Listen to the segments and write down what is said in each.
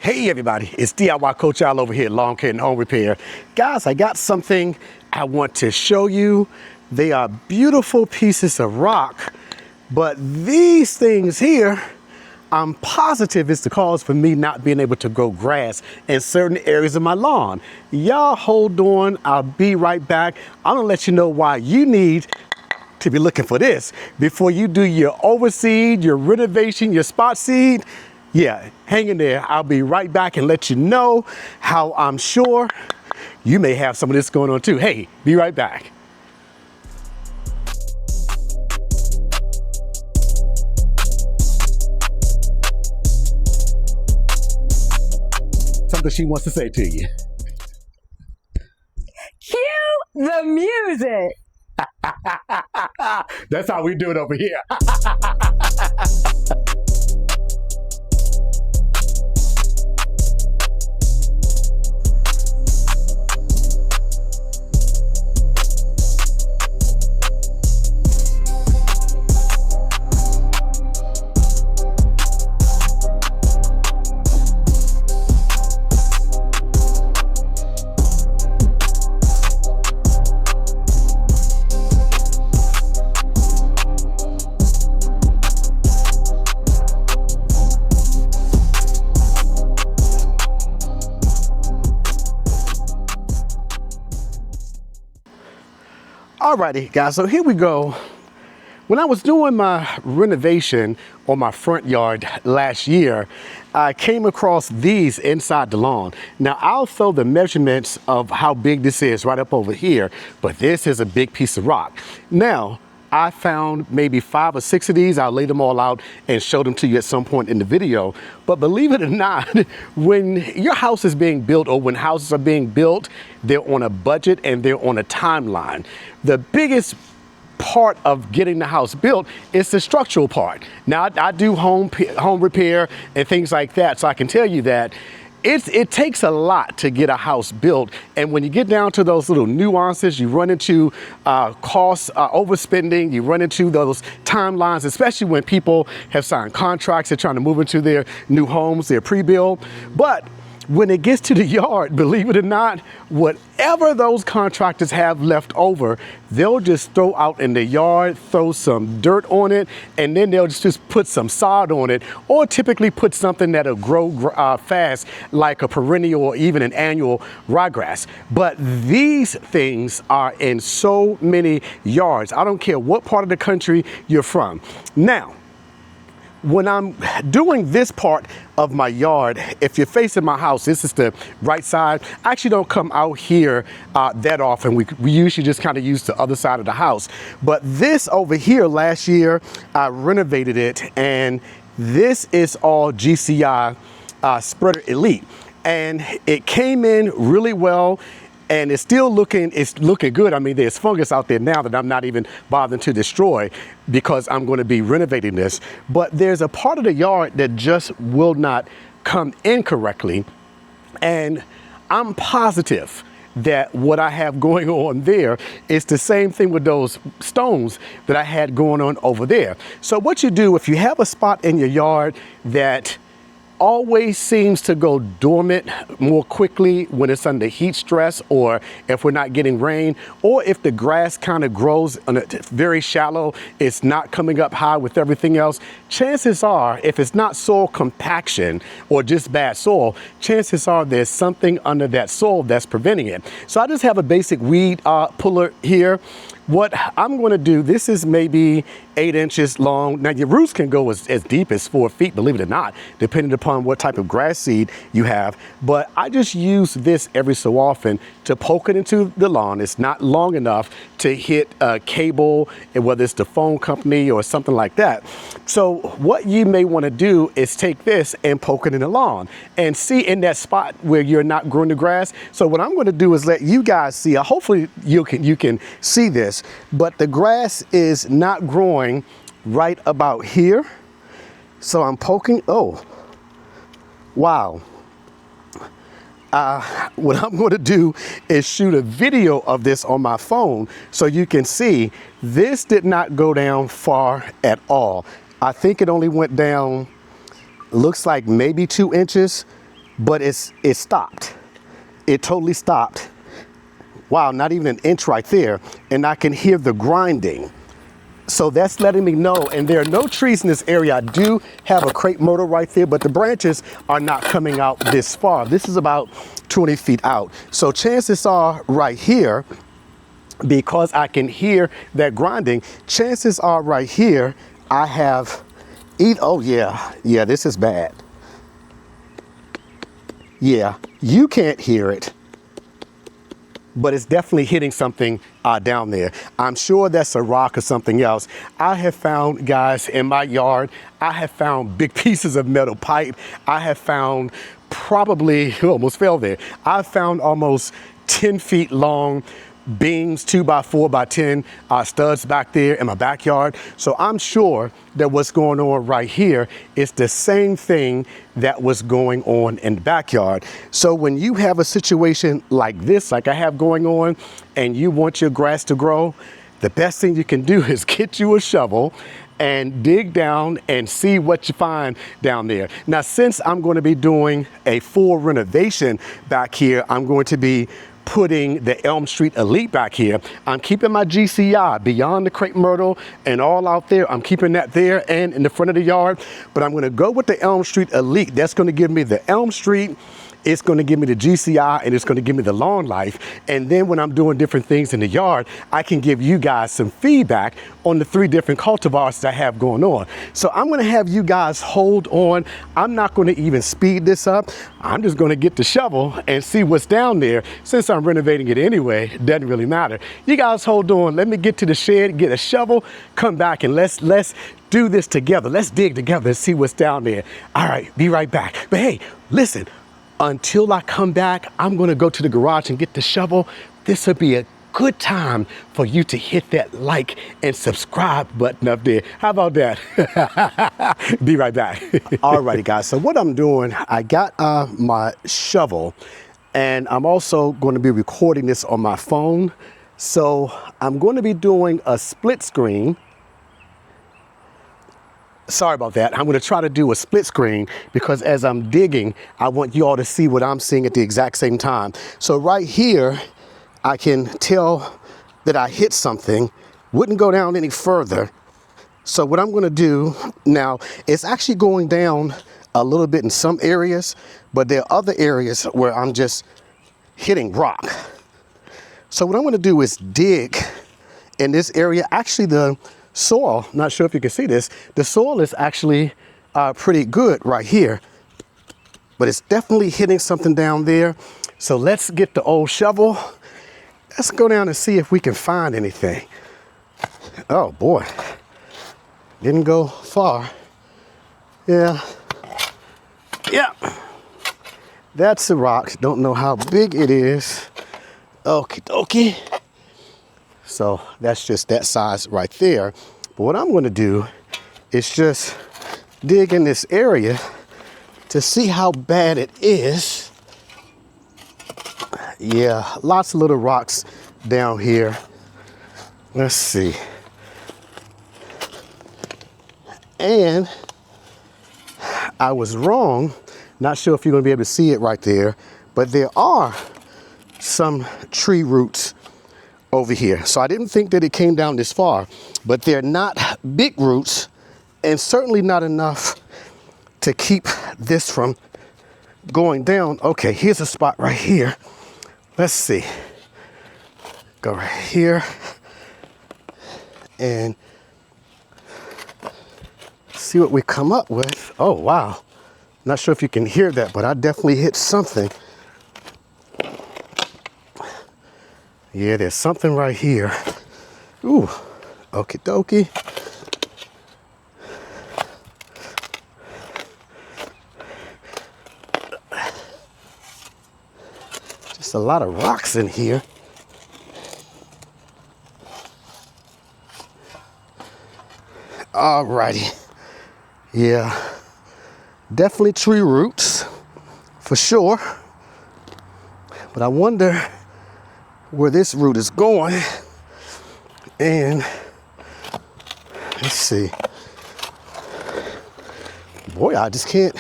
Hey everybody, it's DIY Coach Al over here at Lawn Care and Home Repair. Guys, I got something I want to show you. They are beautiful pieces of rock, but these things here, I'm positive it's the cause for me not being able to grow grass in certain areas of my lawn. Y'all hold on, I'll be right back. I'm gonna let you know why you need to be looking for this before you do your overseed, your renovation, your spot seed. Yeah, hang in there. I'll be right back and let you know how I'm sure you may have some of this going on too. Hey, be right back. Something she wants to say to you. Cue the music. That's how we do it over here. Alrighty guys, so here we go. When I was doing my renovation on my front yard last year, I came across these inside the lawn. Now I'll throw the measurements of how big this is right up over here, but this is a big piece of rock. Now, I found maybe 5 or 6 of these. I'll lay them all out and show them to you at some point in the video. But believe it or not, when your house is being built or when houses are being built, they're on a budget and they're on a timeline. The biggest part of getting the house built is the structural part. Now I do home repair and things like that, so I can tell you that it takes a lot to get a house built, and when you get down to those little nuances, you run into cost overspending, you run into those timelines, especially when people have signed contracts, they're trying to move into their new homes, they're pre-built. But when it gets to the yard, believe it or not, whatever those contractors have left over, they'll just throw out in the yard, throw some dirt on it, and then they'll just put some sod on it, or typically put something that'll grow fast, like a perennial or even an annual ryegrass. But these things are in so many yards. I don't care what part of the country you're from. Now, when I'm doing this part of my yard, if you're facing my house, this is the right side. I actually don't come out here that often. We usually just kind of use the other side of the house. But this over here, last year, I renovated it, and this is all GCI Spreader Elite. And it came in really well. And it's looking good. I mean, there's fungus out there now that I'm not even bothering to destroy because I'm going to be renovating this. But there's a part of the yard that just will not come in correctly. And I'm positive that what I have going on there is the same thing with those stones that I had going on over there. So what you do, if you have a spot in your yard that always seems to go dormant more quickly when it's under heat stress, or if we're not getting rain, or if the grass kind of grows very shallow, it's not coming up high with everything else, chances are, if it's not soil compaction or just bad soil, chances are there's something under that soil that's preventing it. So I just have a basic weed puller here. What I'm going to do, this is maybe 8 inches long. Now your roots can go as deep as 4 feet, believe it or not, depending upon what type of grass seed you have. But I just use this every so often to poke it into the lawn. It's not long enough to hit a cable, whether it's the phone company or something like that. So what you may want to do is take this and poke it in the lawn and see in that spot where you're not growing the grass. So what I'm going to do is let you guys see, hopefully you can see this, but the grass is not growing right about here. So I'm poking, oh, wow. What I'm going to do is shoot a video of this on my phone so you can see this did not go down far at all. I think it only went down, looks like maybe 2 inches. but it stopped. It totally stopped. Wow, not even an inch right there. And I can hear the grinding. So that's letting me know, and there are no trees in this area. I do have a crepe myrtle right there, but the branches are not coming out this far. This is about 20 feet out. So chances are right here, because I can hear that grinding, chances are right here, I have, oh yeah, this is bad. Yeah, you can't hear it, but it's definitely hitting something down there. I'm sure that's a rock or something else. I have found, guys, in my yard, I have found big pieces of metal pipe. I have found probably, almost fell there. I've found almost 10 feet long beams, 2x4x10 studs back there in my backyard. So I'm sure that what's going on right here is the same thing that was going on in the backyard. So when you have a situation like this, like I have going on, and you want your grass to grow, the best thing you can do is get you a shovel and dig down and see what you find down there. Now, since I'm going to be doing a full renovation back here, I'm going to be putting the Elm Street Elite back here. I'm keeping my GCI beyond the crepe myrtle and all out there. I'm keeping that there and in the front of the yard, but I'm going to go with the Elm Street Elite. That's going to give me the Elm Street, it's going to give me the GCI, and it's going to give me the lawn life. And then when I'm doing different things in the yard, I can give you guys some feedback on the 3 different cultivars that I have going on. So I'm going to have you guys hold on. I'm not going to even speed this up. I'm just going to get the shovel and see what's down there. Since I'm renovating it anyway, it doesn't really matter. You guys hold on. Let me get to the shed, get a shovel, come back, and let's do this together. Let's dig together and see what's down there. All right, be right back. But hey, listen. Until I come back, I'm gonna go to the garage and get the shovel. This will be a good time for you to hit that like and subscribe button up there. How about that? Be right back. Alrighty, guys, so what I'm doing, I got my shovel, and I'm also going to be recording this on my phone. So I'm going to be doing a split screen. Sorry about that. I'm going to try to do a split screen because as I'm digging, I want you all to see what I'm seeing at the exact same time. So right here, I can tell that I hit something, wouldn't go down any further. So what I'm going to do now, it's actually going down a little bit in some areas, but there are other areas where I'm just hitting rock. So what I'm going to do is dig in this area. Actually, the soil, not sure if you can see this, the soil is actually pretty good right here, but it's definitely hitting something down there. So let's get the old shovel. Let's go down and see if we can find anything. Oh boy, didn't go far. Yeah, that's a rock. Don't know how big it is. Okie dokie. So that's just that size right there. But what I'm going to do is just dig in this area to see how bad it is. Yeah, lots of little rocks down here. Let's see. And I was wrong. Not sure if you're going to be able to see it right there, but there are some tree roots over here. So I didn't think that it came down this far, but they're not big roots and certainly not enough to keep this from going down. Okay, here's a spot right here. Let's see. Go right here and see what we come up with. Oh, wow. Not sure if you can hear that, but I definitely hit something. Yeah, there's something right here. Ooh, okie dokie. Just a lot of rocks in here. Alrighty. Yeah, definitely tree roots for sure. But I wonder where this root is going. And let's see. Boy, I just can't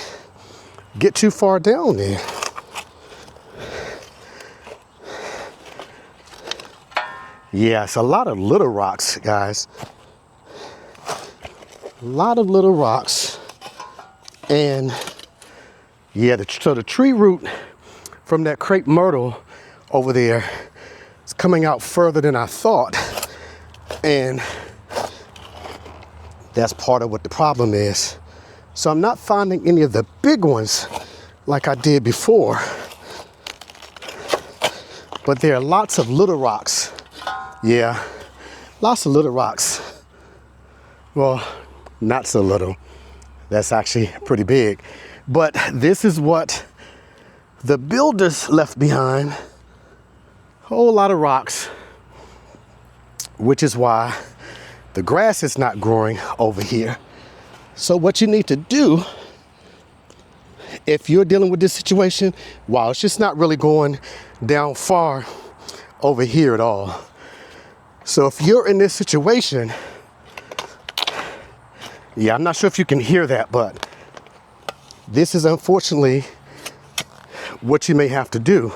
get too far down there. Yeah, it's a lot of little rocks, guys. A lot of little rocks. And yeah, so the tree root from that crepe myrtle over there is coming out further than I thought. And that's part of what the problem is. So I'm not finding any of the big ones like I did before. But there are lots of little rocks. Yeah, lots of little rocks. Well, not so little. That's actually pretty big. But this is what the builders left behind. Whole lot of rocks, which is why the grass is not growing over here. So what you need to do, if you're dealing with this situation, wow, it's just not really going down far over here at all. So if you're in this situation, yeah, I'm not sure if you can hear that, but this is unfortunately what you may have to do.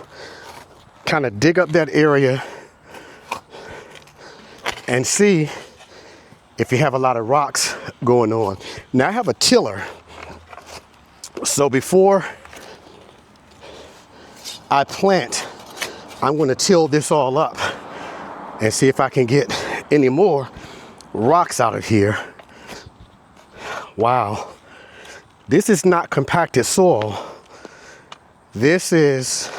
Kind of dig up that area and see if you have a lot of rocks going on. Now I have a tiller. So before I plant, I'm going to till this all up and see if I can get any more rocks out of here. Wow. This is not compacted soil. This is,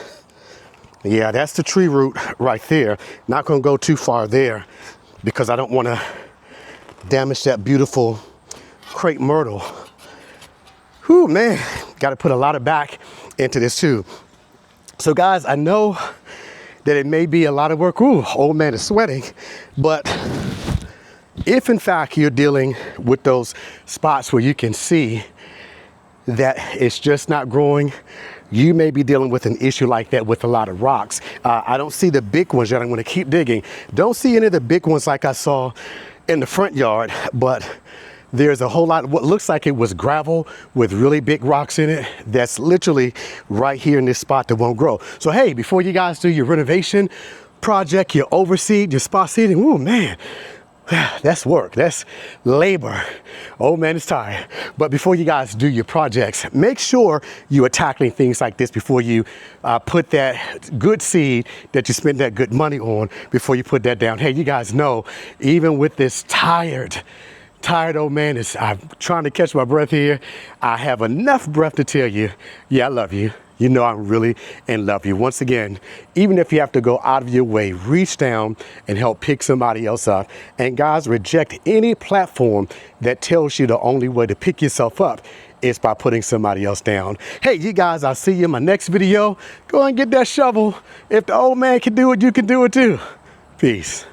yeah, that's the tree root right there. Not going to go too far there because I don't want to damage that beautiful crepe myrtle. Whew, man, got to put a lot of back into this too. So guys, I know that it may be a lot of work. Ooh, old man is sweating. But if in fact you're dealing with those spots where you can see that it's just not growing, you may be dealing with an issue like that with a lot of rocks. I don't see the big ones yet. I'm going to keep digging. Don't see any of the big ones like I saw in the front yard, but there's a whole lot of what looks like it was gravel with really big rocks in it that's literally right here in this spot that won't grow. So hey, before you guys do your renovation project, your overseed, your spot seeding, ooh man, that's work, that's labor. Oh man, it's tired. But before you guys do your projects, make sure you are tackling things like this before you put that good seed that you spent that good money on, before you put that down. Hey, you guys know, even with this tired old man, I'm trying to catch my breath here. I have enough breath to tell you, yeah, I love you. You know I'm really in love you. Once again, even if you have to go out of your way, reach down and help pick somebody else up. And guys, reject any platform that tells you the only way to pick yourself up is by putting somebody else down. Hey, you guys, I'll see you in my next video. Go and get that shovel. If the old man can do it, you can do it too. Peace.